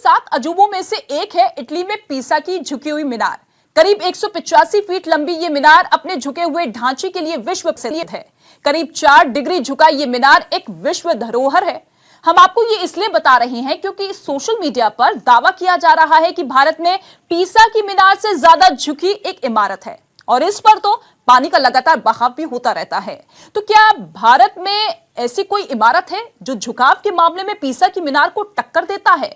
7 अजूबों में से एक है इटली में पीसा की झुकी हुई मीनार। करीब 185 फीट लंबी ये मीनार अपने झुके हुए ढांचे के लिए विश्व प्रसिद्ध है। करीब 4 डिग्री झुका ये मीनार एक विश्व धरोहर है। हम आपको ये इसलिए बता रहे हैं क्योंकि सोशल मीडिया पर दावा किया जा रहा है कि भारत में पीसा की मीनार से ज्यादा झुकी एक इमारत है और इस पर तो पानी का लगातार बहाव भी होता रहता है। तो क्या भारत में ऐसी कोई इमारत है जो झुकाव के मामले में पीसा की मीनार को टक्कर देता है?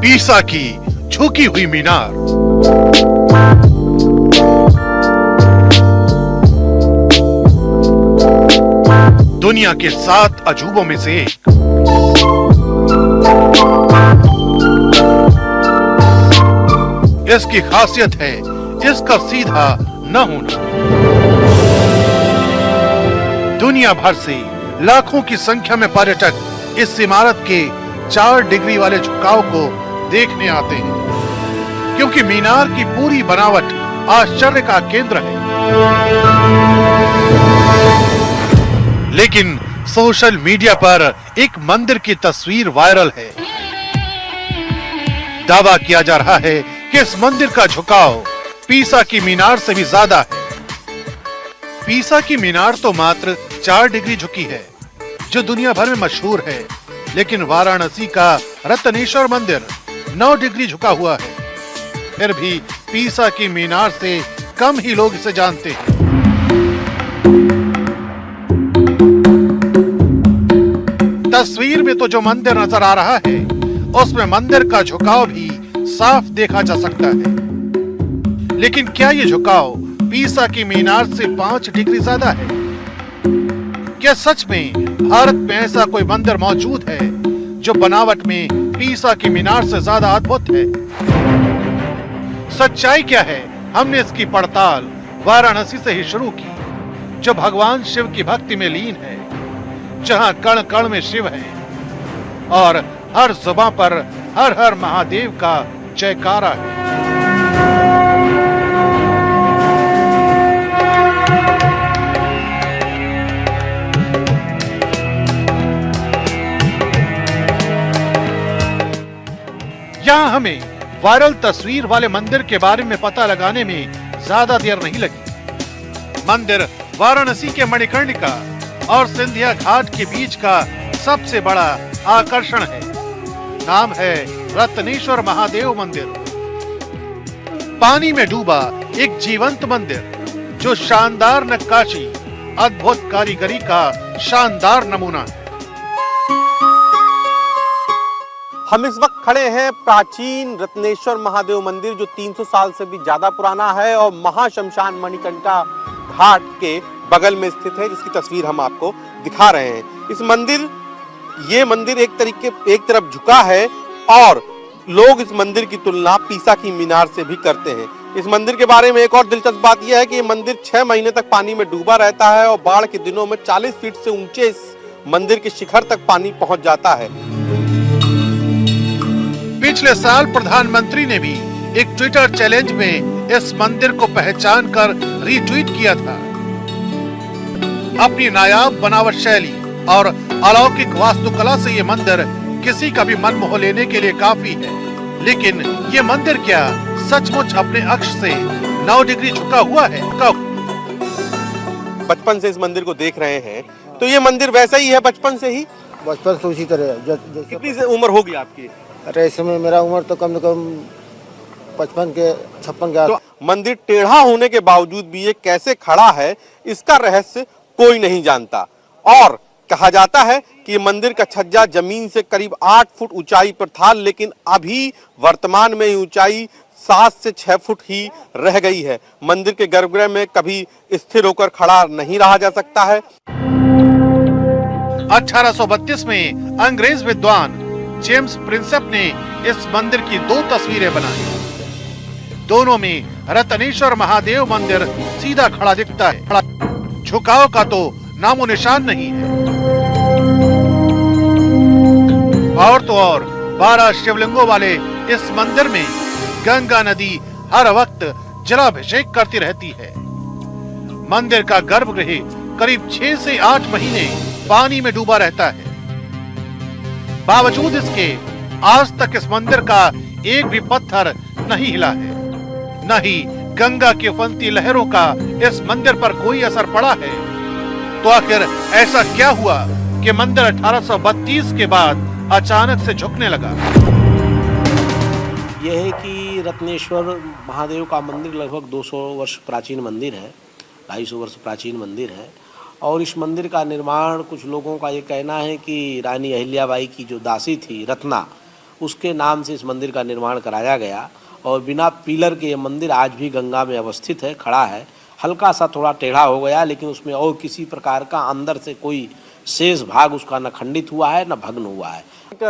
पीसा की झुकी हुई मीनार। दुनिया के 7 अजूबों में से एक। इसकी खासियत है इसका सीधा न होना। दुनिया भर से लाखों की संख्या में पर्यटक इस इमारत के 4 डिग्री वाले झुकाव को देखने आते हैं, क्योंकि मीनार की पूरी बनावट आश्चर्य का केंद्र है। लेकिन सोशल मीडिया पर एक मंदिर की तस्वीर वायरल है। दावा किया जा रहा है कि इस मंदिर का झुकाव पीसा की मीनार से भी ज्यादा है। पीसा की मीनार तो मात्र 4 डिग्री झुकी है, जो दुनिया भर में मशहूर है, लेकिन वाराणसी का रत्नेश्वर मंदिर 9 डिग्री झुका हुआ है। फिर भी पीसा की मीनार से कम ही लोग इसे जानते हैं। तस्वीर में तो जो मंदिर नजर आ रहा है, उसमें मंदिर का झुकाव भी साफ देखा जा सकता है। लेकिन क्या ये झुकाव पीसा की मीनार से 5 डिग्री ज्यादा है? क्या सच में भारत में ऐसा कोई मंदिर मौजूद है जो बनावट में पीसा की मीनार से ज्यादा अद्भुत है? सच्चाई क्या है? हमने इसकी पड़ताल वाराणसी से ही शुरू की, जो भगवान शिव की भक्ति में लीन है, जहां कण कण में शिव है और हर जुबां पर हर हर महादेव का जयकारा है। यहां हमें वायरल तस्वीर वाले मंदिर के बारे में पता लगाने में ज्यादा देर नहीं लगी। मंदिर वाराणसी के मणिकर्णिका और सिंधिया घाट के बीच का सबसे बड़ा आकर्षण है। नाम है रत्नेश्वर महादेव मंदिर। पानी में डूबा एक जीवंत मंदिर, जो शानदार नक्काशी, अद्भुत कारीगरी का शानदार नमूना है। हम इस वक्त खड़े हैं प्राचीन रत्नेश्वर महादेव मंदिर, जो 300 साल से भी ज्यादा पुराना है और महाशमशान मणिकर्णिका घाट के बगल में स्थित है, जिसकी तस्वीर हम आपको दिखा रहे हैं। ये मंदिर एक तरफ झुका है और लोग इस मंदिर की तुलना पीसा की मीनार से भी करते हैं। इस मंदिर के बारे में एक और दिलचस्प बात यह है कि ये मंदिर 6 महीने तक पानी में डूबा रहता है और बाढ़ के दिनों में 40 फीट से ऊंचे इस मंदिर के शिखर तक पानी पहुंच जाता है। पिछले साल प्रधानमंत्री ने भी एक ट्विटर चैलेंज में इस मंदिर को पहचान कर रीट्वीट किया था। अपनी नायाब बनावट शैली और अलौकिक वास्तुकला से ये मंदिर किसी का भी मन मोह लेने के लिए काफी है। लेकिन ये मंदिर क्या सचमुच अपने अक्ष से 9 डिग्री झुका हुआ है? बचपन से इस मंदिर को देख रहे हैं, तो ये मंदिर वैसा ही है बचपन से ही? बचपन से उसी तरह। कितनी उम्र होगी आपकी? अरे इस समय मेरा उम्र तो कम से कम 55 के 56 के। तो मंदिर टेढ़ा होने के बावजूद भी ये कैसे खड़ा है, इसका रहस्य कोई नहीं जानता। और कहा जाता है कि मंदिर का छज्जा जमीन से करीब 8 फुट ऊंचाई पर था, लेकिन अभी वर्तमान में ऊंचाई 7 से 6 फुट ही रह गई है। मंदिर के गर्भगृह में कभी स्थिर होकर खड़ा नहीं रहा जा सकता है। 1832 में अंग्रेज विद्वान जेम्स प्रिंसेप ने इस मंदिर की 2 तस्वीरें बनाई। दोनों में रत्नेश्वर महादेव मंदिर सीधा खड़ा दिखता है, झुकाव का तो नामो निशान नहीं है। और तो और 12 शिवलिंगों वाले इस मंदिर में गंगा नदी हर वक्त जलाभिषेक करती रहती है। मंदिर का गर्भगृह करीब 6 से 8 महीने पानी में डूबा रहता है। बावजूद इसके आज तक इस मंदिर का एक भी पत्थर नहीं हिला है। न ही गंगा की उफनती लहरों का इस मंदिर पर कोई असर पड़ा है। तो आखिर ऐसा क्या हुआ कि मंदिर 1832 के बाद अचानक से झुकने लगा? यह है कि रत्नेश्वर महादेव का मंदिर लगभग 200 वर्ष प्राचीन मंदिर है, 250 वर्ष प्राचीन मंदिर है। और इस मंदिर का निर्माण, कुछ लोगों का ये कहना है कि रानी अहिल्याबाई की जो दासी थी रत्ना, उसके नाम से इस मंदिर का निर्माण कराया गया। और बिना पिलर के ये मंदिर आज भी गंगा में अवस्थित है, खड़ा है। हल्का सा थोड़ा टेढ़ा हो गया, लेकिन उसमें और किसी प्रकार का अंदर से कोई शेष भाग उसका न खंडित हुआ है न भग्न हुआ है। एक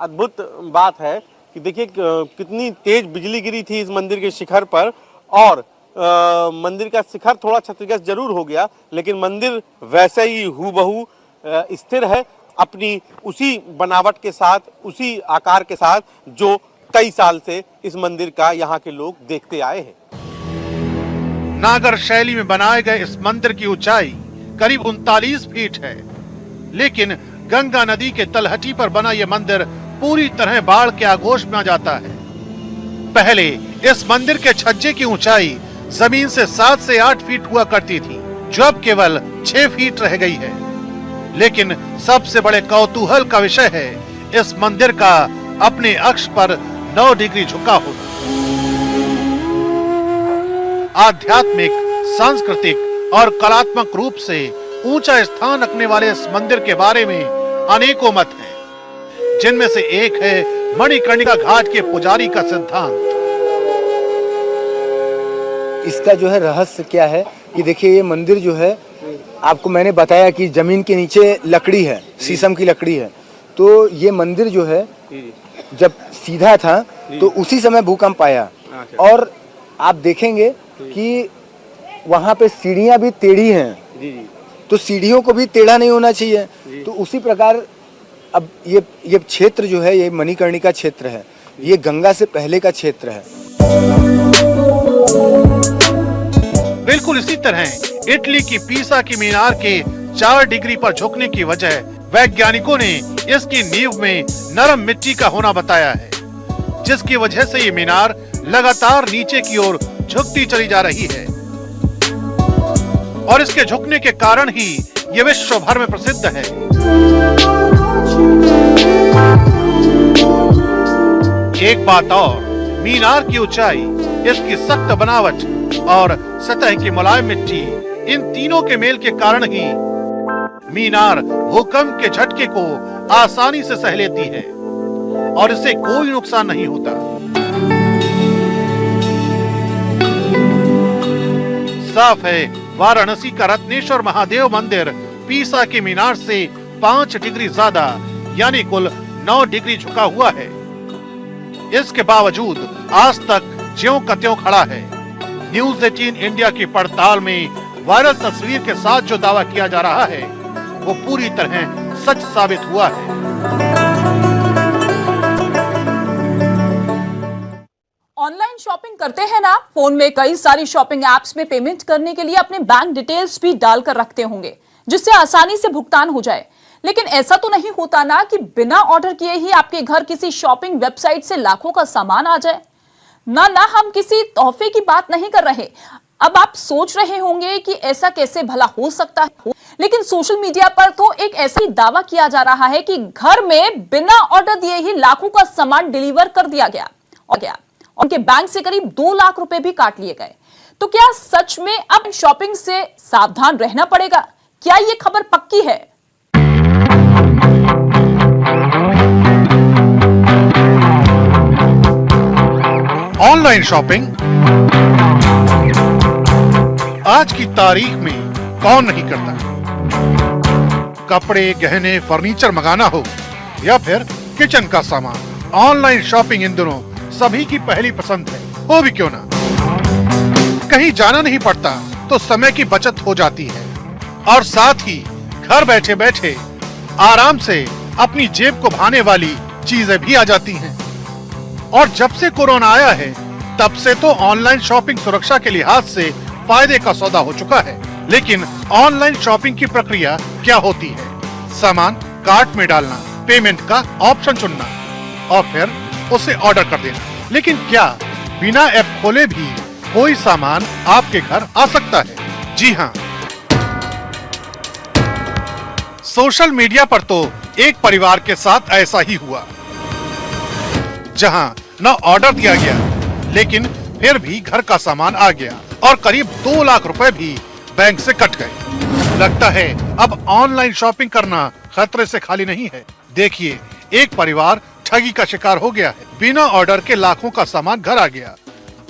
अद्भुत बात है कि देखिए कितनी तेज बिजली गिरी थी इस मंदिर के शिखर पर, और मंदिर का शिखर थोड़ा क्षतिग्रस्त जरूर हो गया, लेकिन मंदिर वैसे ही हूबहू स्थिर है, अपनी उसी बनावट के साथ, उसी आकार के साथ जो कई साल से इस मंदिर का यहाँ के लोग देखते आए हैं। नागर शैली में बनाए गए इस मंदिर की ऊंचाई करीब 39 फीट है, लेकिन गंगा नदी के तलहटी पर बना यह मंदिर पूरी तरह बाढ़ के आगोश में आ जाता है। पहले इस मंदिर के छज्जे की ऊंचाई जमीन से 7 से 8 फीट हुआ करती थी, जो अब केवल 6 फीट रह गई है। लेकिन सबसे बड़े कौतूहल का विषय है इस मंदिर का अपने अक्ष पर 9 डिग्री झुका होना। आध्यात्मिक, सांस्कृतिक और कलात्मक रूप से ऊंचा स्थान रखने वाले इस मंदिर के बारे में अनेकों मत हैं, जिनमें से एक है मणिकर्णिका घाट के पुजारी का सिद्धांत। इसका जो है रहस्य क्या है कि देखिए, ये मंदिर जो है, आपको मैंने बताया कि जमीन के नीचे लकड़ी है, शीशम की लकड़ी है। तो ये मंदिर जो है जब सीधा था तो उसी समय भूकंप आया। और आप देखेंगे कि वहाँ पे सीढ़ियाँ भी टेढ़ी हैं, तो सीढ़ियों को भी टेढ़ा नहीं होना चाहिए। तो उसी प्रकार अब ये क्षेत्र जो है, ये मणिकर्णिका क्षेत्र है, ये गंगा से पहले का क्षेत्र है। बिल्कुल इसी तरह इटली की पीसा की मीनार के 4 डिग्री पर झुकने की वजह वैज्ञानिकों ने इसकी नींव में नरम मिट्टी का होना बताया है, जिसकी वजह से ये मीनार लगातार नीचे की ओर झुकती चली जा रही है। और इसके झुकने के कारण ही ये विश्व भर में प्रसिद्ध है। एक बात और, मीनार की ऊंचाई, इसकी सख्त बनावट और सतह की मुलायम मिट्टी, इन तीनों के मेल के कारण ही मीनार भूकंप के झटके को आसानी से सह लेती है और इससे कोई नुकसान नहीं होता। साफ है, वाराणसी का रत्नेश्वर महादेव मंदिर पीसा के मीनार से 5 डिग्री ज्यादा यानी कुल 9 डिग्री झुका हुआ है। इसके बावजूद आज तक ज्यों का त्यों खड़ा है। न्यूज़ 18 इंडिया की पड़ताल में वायरल तस्वीर के साथ जो दावा किया जा रहा है वो पूरी तरह सच साबित हुआ है। ऑनलाइन शॉपिंग करते हैं ना, फोन में कई सारी शॉपिंग एप्स में पेमेंट करने के लिए अपने बैंक डिटेल्स भी डालकर रखते होंगे, जिससे आसानी से भुगतान हो जाए। लेकिन ऐसा तो नहीं होता ना कि बिना ऑर्डर किए ही आपके घर किसी शॉपिंग वेबसाइट से लाखों का सामान आ जाए। ना हम किसी तोहफे की बात नहीं कर रहे। अब आप सोच रहे होंगे कि ऐसा कैसे भला हो सकता है, लेकिन सोशल मीडिया पर तो एक ऐसा ही दावा किया जा रहा है कि घर में बिना ऑर्डर दिए ही लाखों का सामान डिलीवर कर दिया गया और उनके बैंक से करीब 2 लाख रुपए भी काट लिए गए। तो क्या सच में अब शॉपिंग से सावधान रहना पड़ेगा? क्या ये खबर पक्की है? ऑनलाइन शॉपिंग आज की तारीख में कौन नहीं करता? कपड़े, गहने, फर्नीचर मंगाना हो या फिर किचन का सामान, ऑनलाइन शॉपिंग इन दिनों सभी की पहली पसंद है। हो भी क्यों ना, कहीं जाना नहीं पड़ता तो समय की बचत हो जाती है और साथ ही घर बैठे बैठे आराम से अपनी जेब को भाने वाली चीजें भी आ जाती हैं। और जब से कोरोना आया है तब से तो ऑनलाइन शॉपिंग सुरक्षा के लिहाज से फायदे का सौदा हो चुका है, लेकिन ऑनलाइन शॉपिंग की प्रक्रिया क्या होती है? सामान कार्ट में डालना, पेमेंट का ऑप्शन चुनना और फिर उसे ऑर्डर कर देना। लेकिन क्या बिना ऐप खोले भी कोई सामान आपके घर आ सकता है? जी हाँ, सोशल मीडिया पर तो एक परिवार के साथ ऐसा ही हुआ, जहां न ऑर्डर दिया गया लेकिन फिर भी घर का सामान आ गया और करीब 2 लाख रुपए भी बैंक से कट गए। लगता है अब ऑनलाइन शॉपिंग करना खतरे से खाली नहीं है। देखिए, एक परिवार ठगी का शिकार हो गया है। बिना ऑर्डर के लाखों का सामान घर आ गया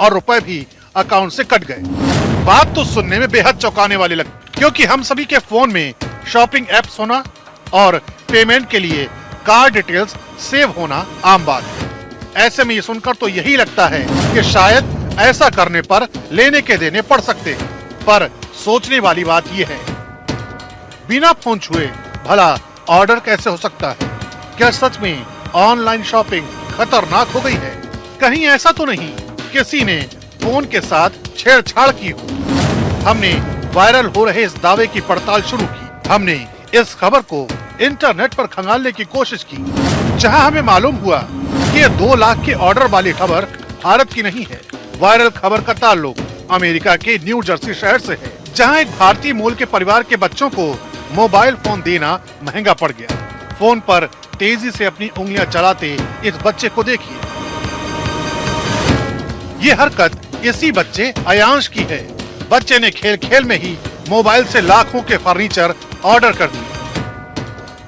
और रुपए भी अकाउंट से कट गए। बात तो सुनने में बेहद चौंकाने वाली लगती, क्योंकि हम सभी के फोन में शॉपिंग एप्स होना और पेमेंट के लिए कार्ड डिटेल्स सेव होना आम बात है। ऐसे में ये सुनकर तो यही लगता है कि शायद ऐसा करने पर लेने के देने पड़ सकते हैं। पर सोचने वाली बात यह है, बिना फोन छुए भला ऑर्डर कैसे हो सकता है? क्या सच में ऑनलाइन शॉपिंग खतरनाक हो गई है? कहीं ऐसा तो नहीं किसी ने फोन के साथ छेड़छाड़ की हो? हमने वायरल हो रहे इस दावे की पड़ताल शुरू की। हमने इस खबर को इंटरनेट पर खंगालने की कोशिश की, जहां हमें मालूम हुआ कि ये 2 लाख के ऑर्डर वाली खबर भारत की नहीं है। वायरल खबर का ताल्लुक अमेरिका के न्यू जर्सी शहर से है, जहां एक भारतीय मूल के परिवार के बच्चों को मोबाइल फोन देना महंगा पड़ गया। फोन पर तेजी से अपनी उंगलियां चलाते इस बच्चे को देखिए। ये हरकत इसी बच्चे अयांश की है। बच्चे ने खेल खेल में ही मोबाइल से लाखों के फर्नीचर ऑर्डर कर दिए।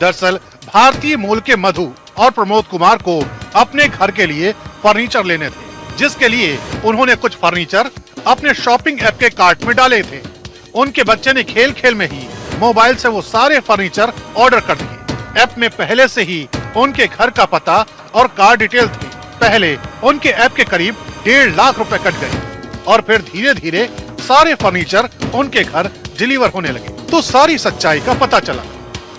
दरअसल भारतीय मूल के मधु और प्रमोद कुमार को अपने घर के लिए फर्नीचर लेने थे, जिसके लिए उन्होंने कुछ फर्नीचर अपने शॉपिंग ऐप के कार्ट में डाले थे। उनके बच्चे ने खेल खेल में ही मोबाइल से वो सारे फर्नीचर ऑर्डर कर दिए। ऐप में पहले से ही उनके घर का पता और कार्ड डिटेल थे। पहले उनके ऐप के करीब 1.5 लाख रुपए कट गए और फिर धीरे धीरे सारे फर्नीचर उनके घर डिलीवर होने लगे। तो सारी सच्चाई का पता चला।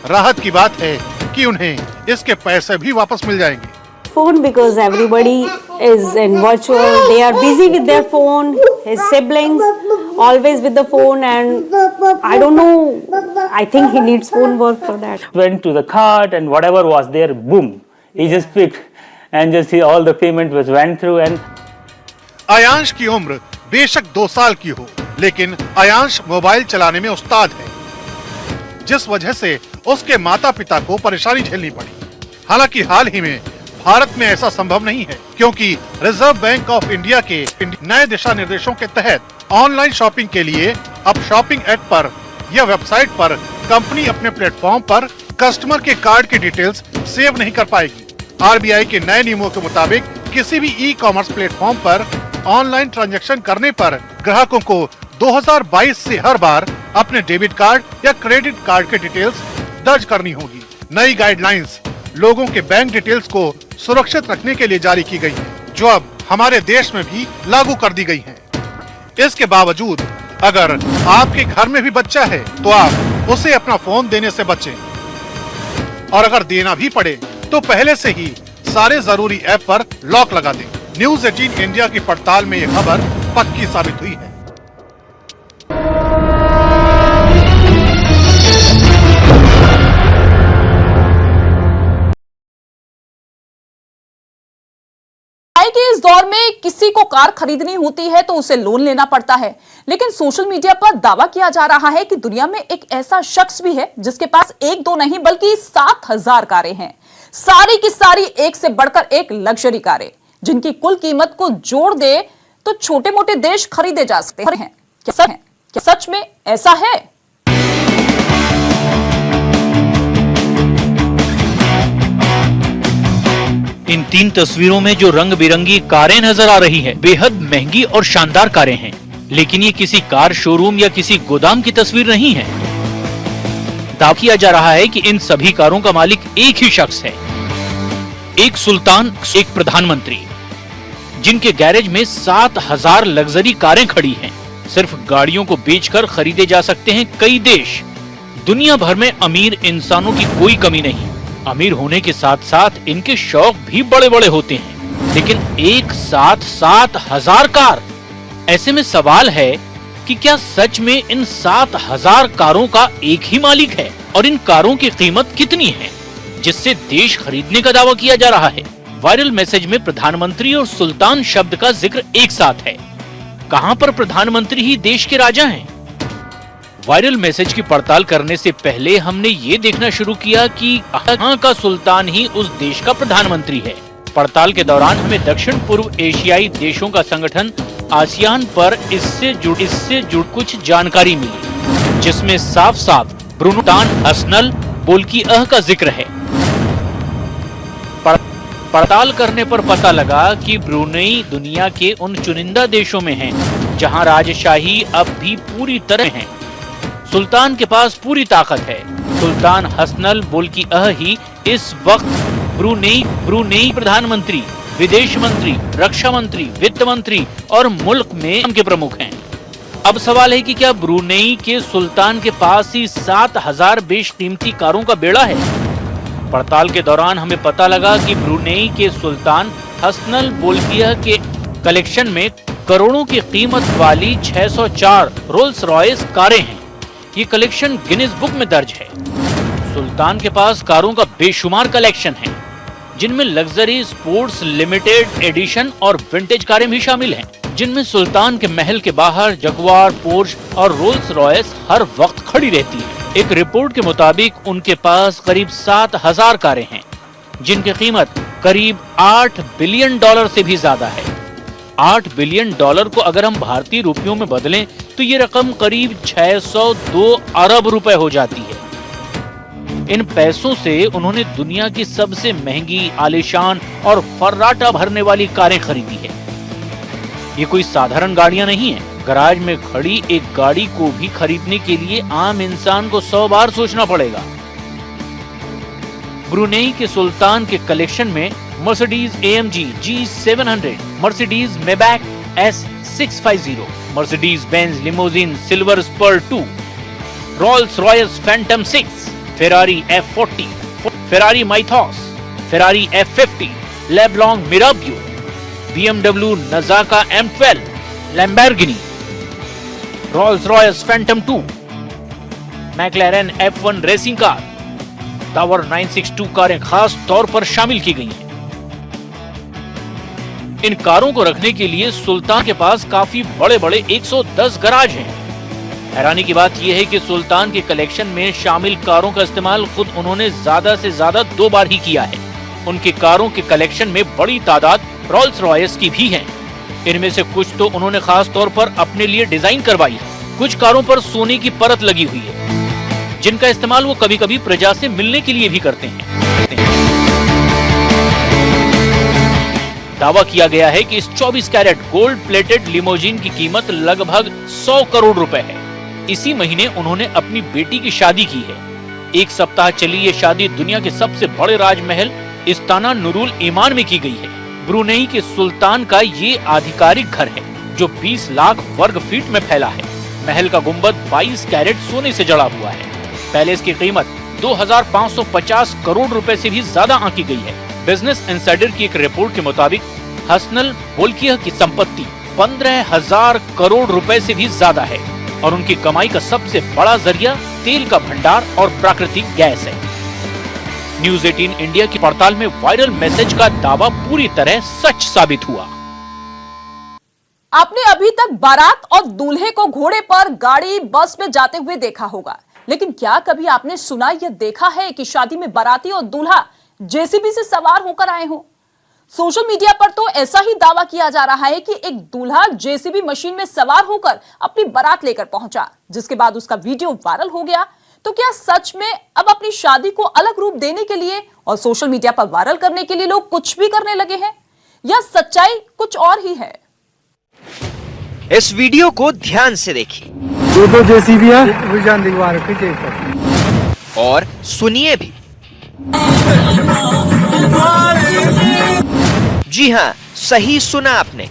राहत की बात है कि उन्हें इसके पैसे भी वापस मिल जाएंगे। Phone, because everybody is in virtual, they are busy with their phone, his siblings always with the phone, and I don't know, I think he needs phone work for that. Went to the cart and whatever was there, boom, he just picked and just see all the payment was went through. And Ayansh की उम्र बेशक 2 साल की हो, लेकिन Ayansh mobile चलाने में उस्ताद है, जिस वजह से उसके माता पिता को परेशानी झेलनी पड़ी। हालांकि हाल ही में भारत में ऐसा संभव नहीं है, क्योंकि रिजर्व बैंक ऑफ इंडिया के नए दिशा निर्देशों के तहत ऑनलाइन शॉपिंग के लिए अब शॉपिंग ऐप पर या वेबसाइट पर कंपनी अपने प्लेटफॉर्म पर कस्टमर के कार्ड की डिटेल्स सेव नहीं कर पाएगी। आरबीआई के नए नियमों के मुताबिक किसी भी ई कॉमर्स प्लेटफॉर्म पर ऑनलाइन ट्रांजैक्शन करने पर ग्राहकों को 2022 से हर बार अपने डेबिट कार्ड या क्रेडिट कार्ड के डिटेल्स दर्ज करनी होगी। नई गाइडलाइंस लोगों के बैंक डिटेल्स को सुरक्षित रखने के लिए जारी की गई है, जो अब हमारे देश में भी लागू कर दी गई है। इसके बावजूद अगर आपके घर में भी बच्चा है तो आप उसे अपना फोन देने से बचें, और अगर देना भी पड़े तो पहले से ही सारे जरूरी ऐप पर लॉक लगा दें। न्यूज़ 18 इंडिया की पड़ताल में यह खबर पक्की साबित हुई है। के इस दौर में किसी को कार खरीदनी होती है तो उसे लोन लेना पड़ता है, लेकिन सोशल मीडिया पर दावा किया जा रहा है कि दुनिया में एक ऐसा शख्स भी है जिसके पास 1-2 नहीं बल्कि 7000 कारें हैं। सारी की सारी एक से बढ़कर एक लग्जरी कारें, जिनकी कुल कीमत को जोड़ दे तो छोटे मोटे देश खरीदे जा सकते हैं। क्या सच में ऐसा है? इन 3 तस्वीरों में जो रंग बिरंगी कारें नजर आ रही हैं, बेहद महंगी और शानदार कारें हैं, लेकिन ये किसी कार शोरूम या किसी गोदाम की तस्वीर नहीं है। दावा किया जा रहा है कि इन सभी कारों का मालिक एक ही शख्स है, एक सुल्तान, एक प्रधानमंत्री, जिनके गैरेज में 7000 लग्जरी कारें खड़ी हैं। सिर्फ गाड़ियों को बेचकर खरीदे जा सकते हैं कई देश। दुनिया भर में अमीर इंसानों की कोई कमी नहीं। अमीर होने के साथ साथ इनके शौक भी बड़े बड़े होते हैं। लेकिन एक साथ 7,000 कार। ऐसे में सवाल है कि क्या सच में इन 7,000 कारों का एक ही मालिक है और इन कारों की कीमत कितनी है जिससे देश खरीदने का दावा किया जा रहा है। वायरल मैसेज में प्रधानमंत्री और सुल्तान शब्द का जिक्र एक साथ है। कहां पर प्रधानमंत्री ही देश के राजा हैं? वायरल मैसेज की पड़ताल करने से पहले हमने ये देखना शुरू किया कि कहां का सुल्तान ही उस देश का प्रधानमंत्री है। पड़ताल के दौरान हमें दक्षिण पूर्व एशियाई देशों का संगठन आसियान पर इससे जुड़ कुछ जानकारी मिली, जिसमें साफ साफ ब्रूनेई सुल्तान हसनल बोल्किआह का जिक्र है। पड़ताल करने पर पता लगा कि ब्रूनेई दुनिया के उन चुनिंदा देशों में है जहां राजशाही अब भी पूरी तरह है। सुल्तान के पास पूरी ताकत है। सुल्तान हसनल बोल्किआह ही इस वक्त ब्रूनेई प्रधानमंत्री, विदेश मंत्री, रक्षा मंत्री, वित्त मंत्री और मुल्क में के प्रमुख हैं। अब सवाल है कि क्या ब्रूनेई के सुल्तान के पास ही 7,000 बेशकीमती कारों का बेड़ा है? पड़ताल के दौरान हमें पता लगा कि ब्रूनेई के सुल्तान हसनल बोल्किआह के कलेक्शन में करोड़ों की कीमत वाली 604 रोल्स रॉयस कारें हैं। ये कलेक्शन गिनीज बुक में दर्ज है। सुल्तान के पास कारों का बेशुमार कलेक्शन है, जिनमें लग्जरी, स्पोर्ट्स, लिमिटेड एडिशन और विंटेज कारें भी शामिल हैं, जिनमें सुल्तान के महल के बाहर जगुआर, पोर्श और रोल्स रॉयस हर वक्त खड़ी रहती है। एक रिपोर्ट के मुताबिक उनके पास करीब 7,000 कारें हैं, जिनकी कीमत करीब $8 बिलियन से भी ज्यादा है। $8 बिलियन को अगर हम भारतीय रुपयों में बदलें तो ये रकम करीब 602 अरब रुपए हो जाती है। इन पैसों से उन्होंने दुनिया की सबसे महंगी, आलीशान और फर्राटा भरने वाली कारें खरीदी है। ये कोई साधारण गाड़ियां नहीं है। गराज में खड़ी एक गाड़ी को भी खरीदने के लिए आम इंसान को 100 बार सोचना पड़ेगा। ब्रूनेई के सुल्तान के कलेक्शन में Mercedes AMG G700, Mercedes Maybach S650, Mercedes Benz limousine Silver Spur 2, Rolls Royce Phantom 6, Ferrari F40, Ferrari Mythos, Ferrari F50, Leblanc Mirabeau, BMW Nazca M12, Lamborghini, Rolls Royce Phantom 2, McLaren F1 racing car, टावर 962 कारें खास तौर पर शामिल की गई हैं। इन कारों को रखने के लिए सुल्तान के पास काफी बड़े-बड़े 110 गराज हैं। हैरानी की बात यह है कि सुल्तान के कलेक्शन में शामिल कारों का इस्तेमाल खुद उन्होंने ज्यादा से ज्यादा 2 बार ही किया है। उनकी कारों के कलेक्शन में बड़ी तादाद रोल्स रॉयस की भी है। इनमें से कुछ तो उन्होंने खास तौर पर अपने लिए डिजाइन करवाई है। कुछ कारों पर सोने की परत लगी हुई है, जिनका इस्तेमाल वो कभी-कभी प्रजा से मिलने के लिए भी करते हैं। दावा किया गया है कि इस 24 कैरेट गोल्ड प्लेटेड लिमोजिन की कीमत लगभग 100 करोड़ रुपए है। इसी महीने उन्होंने अपनी बेटी की शादी की है। एक सप्ताह चली ये शादी दुनिया के सबसे बड़े राजमहल इस्ताना नुरुल ईमान में की गई है। ब्रूनेई के सुल्तान का ये आधिकारिक घर है, जो 20 लाख वर्ग फीट में फैला है। महल का गुंबद 22 कैरेट सोने से जड़ा हुआ है। पैलेस की कीमत 2,550 करोड़ रुपए से भी ज्यादा आंकी गई है। बिजनेस इनसाइडर की एक रिपोर्ट के मुताबिक हसनल बोल्किआह की संपत्ति 15,000 करोड़ रुपए से भी ज्यादा है और उनकी कमाई का सबसे बड़ा जरिया तेल का भंडार और प्राकृतिक गैस है। न्यूज़ 18 इंडिया की पड़ताल में वायरल मैसेज का दावा पूरी तरह सच साबित हुआ। आपने अभी तक बारात और दूल्हे को घोड़े पर, गाड़ी, बस में जाते हुए देखा होगा, लेकिन क्या कभी आपने सुना या देखा है कि शादी में बाराती और दूल्हा जेसीबी से सवार होकर आए हो? सोशल मीडिया पर तो ऐसा ही दावा किया जा रहा है कि एक दूल्हा जेसीबी मशीन में सवार होकर अपनी बारात लेकर पहुंचा, जिसके बाद उसका वीडियो वायरल हो गया। तो क्या सच में अब अपनी शादी को अलग रूप देने के लिए और सोशल मीडिया पर वायरल करने के लिए लोग कुछ भी करने लगे हैं, या सच्चाई कुछ और ही है? इस वीडियो को ध्यान से देखिए। दो जेसीबी है और सुनिए भी। जी हाँ, सही सुना आपने।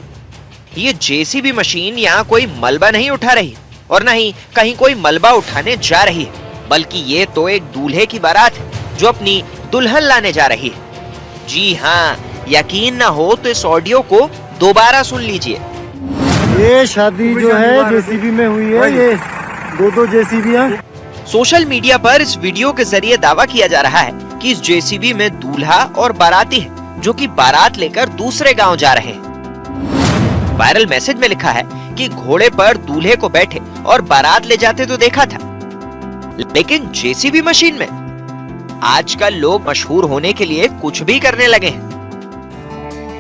ये जेसीबी मशीन यहाँ कोई मलबा नहीं उठा रही और न ही कहीं कोई मलबा उठाने जा रही है, बल्कि ये तो एक दूल्हे की बारात है जो अपनी दुल्हन लाने जा रही है। जी हाँ, यकीन ना हो तो इस ऑडियो को दोबारा सुन लीजिए। ये शादी जो है जेसीबी में हुई है, ये दो जेसीबी है। सोशल मीडिया पर इस वीडियो के जरिए दावा किया जा रहा है कि इस जेसीबी में दूल्हा और बाराती है, जो कि बारात लेकर दूसरे गांव जा रहे हैं। वायरल मैसेज में लिखा है कि घोड़े पर दूल्हे को बैठे और बारात ले जाते तो देखा था, लेकिन जेसीबी मशीन में। आजकल लोग मशहूर होने के लिए कुछ भी करने लगे हैं।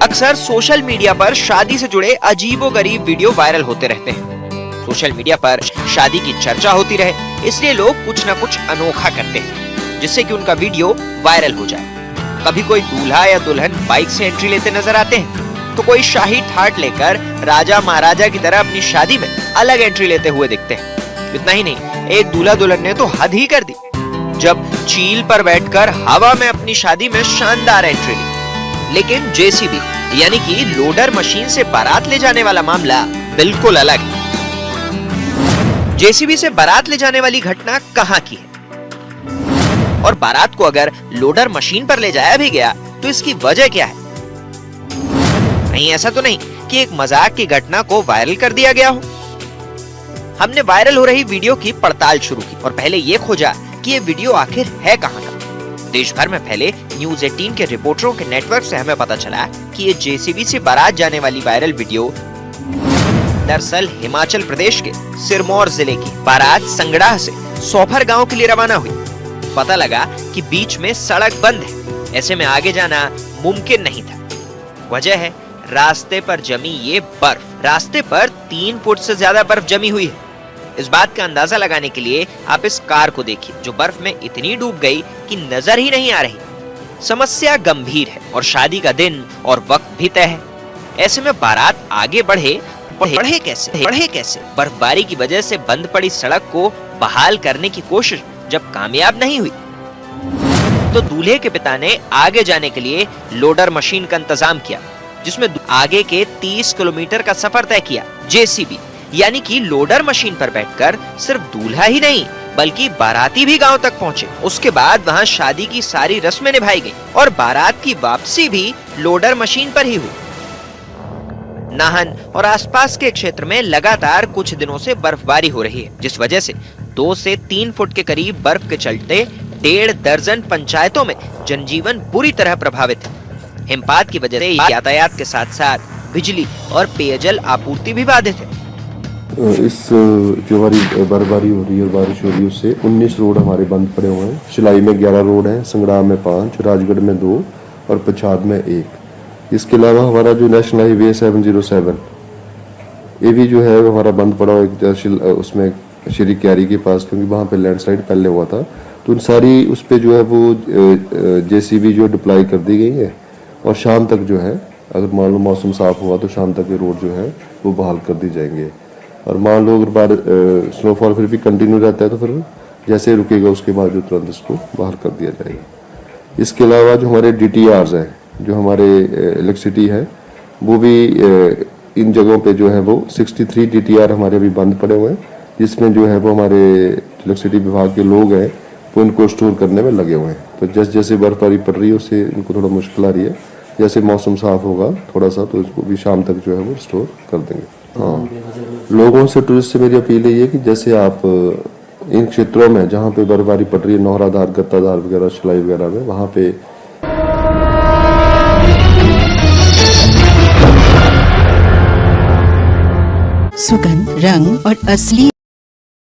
अक्सर सोशल मीडिया पर शादी से जुड़े अजीबोगरीब वीडियो वायरल होते रहते हैं। सोशल मीडिया पर शादी की चर्चा होती रहे, इसलिए लोग कुछ न कुछ अनोखा करते हैं, जिससे कि उनका वीडियो वायरल हो जाए। कभी कोई दूल्हा या दुल्हन बाइक से एंट्री लेते नजर आते हैं, तो कोई शाही ठाट लेकर राजा महाराजा की तरह अपनी शादी में अलग एंट्री लेते हुए दिखते हैं। इतना ही नहीं, एक दूल्हा दुल्हन ने तो हद ही कर दी जब चील पर बैठकर हवा में अपनी शादी में शानदार एंट्री ली। लेकिन जेसीबी यानी कि लोडर मशीन से बारात ले जाने वाला मामला बिल्कुल अलग है। जेसीबी से बारात ले जाने वाली घटना कहां की है, और बारात को अगर लोडर मशीन पर ले जाया भी गया तो इसकी वजह क्या है? नहीं, ऐसा तो नहीं कि एक मजाक की घटना को वायरल कर दिया गया हो। हमने वायरल हो रही वीडियो की पड़ताल शुरू की और पहले ये खोजा कि ये वीडियो आखिर है कहां का। देश भर में फैले न्यूज़ 18 के रिपोर्टरों के नेटवर्क से हमें पता चला कि ये जेसीबी से बारात जाने वाली वायरल वीडियो दरअसल हिमाचल प्रदेश के सिरमौर जिले की बारात संगड़ाह से सोफर गांव के लिए रवाना हुई। पता लगा कि बीच में सड़क बंद है, ऐसे में आगे जाना मुमकिन नहीं था। वजह है रास्ते पर जमी ये बर्फ। रास्ते पर 3 फुट से ज्यादा बर्फ जमी हुई है। इस बात का अंदाजा लगाने के लिए आप इस कार को देखिए, जो बर्फ में इतनी डूब गई कि नजर ही नहीं आ रही। समस्या गंभीर है और शादी का दिन और वक्त भी तय है। ऐसे में बारात आगे बढ़े कैसे? बर्फबारी की वजह से बंद पड़ी सड़क को बहाल करने की कोशिश जब कामयाब नहीं हुई, तो दूल्हे के पिता ने आगे जाने के लिए लोडर मशीन का इंतजाम किया, जिसमें आगे के 30 किलोमीटर का सफर तय किया। जेसीबी यानी कि लोडर मशीन पर बैठकर सिर्फ दूल्हा ही नहीं बल्कि बाराती भी गांव तक पहुंचे। उसके बाद वहां शादी की सारी रस्में निभाई गई और बारात की वापसी भी लोडर मशीन पर ही हुई। नाहन और आसपास के क्षेत्र में लगातार कुछ दिनों से बर्फबारी हो रही है, जिस वजह से 2 से 3 फुट के करीब बर्फ के चलते 1.5 दर्जन पंचायतों में जनजीवन बुरी तरह प्रभावित है। हिमपात की वजह से यातायात के साथ साथ बिजली और पेयजल आपूर्ति भी बाधित है। इस जो हमारी बर्फबारी हो रही है और बारिश हो रही है, उससे 19 रोड हमारे बंद पड़े हुए हैं। शिलाई में 11 रोड हैं, संगड़ा में 5, राजगढ़ में 2 और पछाद में 1। इसके अलावा हमारा जो नेशनल हाईवे 707 ये भी जो है हमारा बंद पड़ा हुआ, उसमें श्री क्यारी के पास, क्योंकि वहाँ पे लैंडस्लाइड पहले हुआ था। तो उन सारी उस पे जो है वो जेसीबी जो डिप्लॉय कर दी गई है और शाम तक जो है, अगर मान लो मौसम साफ हुआ तो शाम तक ये रोड जो है वो बहाल कर दी जाएंगे। और मान लो अगर स्नोफॉल फिर भी कंटिन्यू रहता है तो फिर जैसे रुकेगा उसके बाद जो तुरंत इसको बाहर कर दिया जाएगा। इसके अलावा जो हमारे DTRs हैं, जो हमारे इलेक्ट्रिसिटी है, वो भी इन जगहों पे जो है वो 63 DTR हमारे अभी बंद पड़े हुए हैं, जिसमें जो है वो हमारे इलेक्ट्रिसिटी विभाग के लोग हैं वो इनको स्टोर करने में लगे हुए हैं। तो जैसे जैसे बर्फबारी पड़ रही है उससे इनको थोड़ा मुश्किल आ रही है। जैसे मौसम साफ होगा थोड़ा सा तो इसको भी शाम तक जो है वो स्टोर कर देंगे। हाँ, लोगों से, टूरिस्ट से मेरी अपील है कि जैसे आप इन क्षेत्रों में जहाँ पे बर्फबारी पड़ रही है, नौहराधार, गत्ताधार वगैरह, शिलाई वगैरह में, वहाँ पे सुगंध, रंग और असली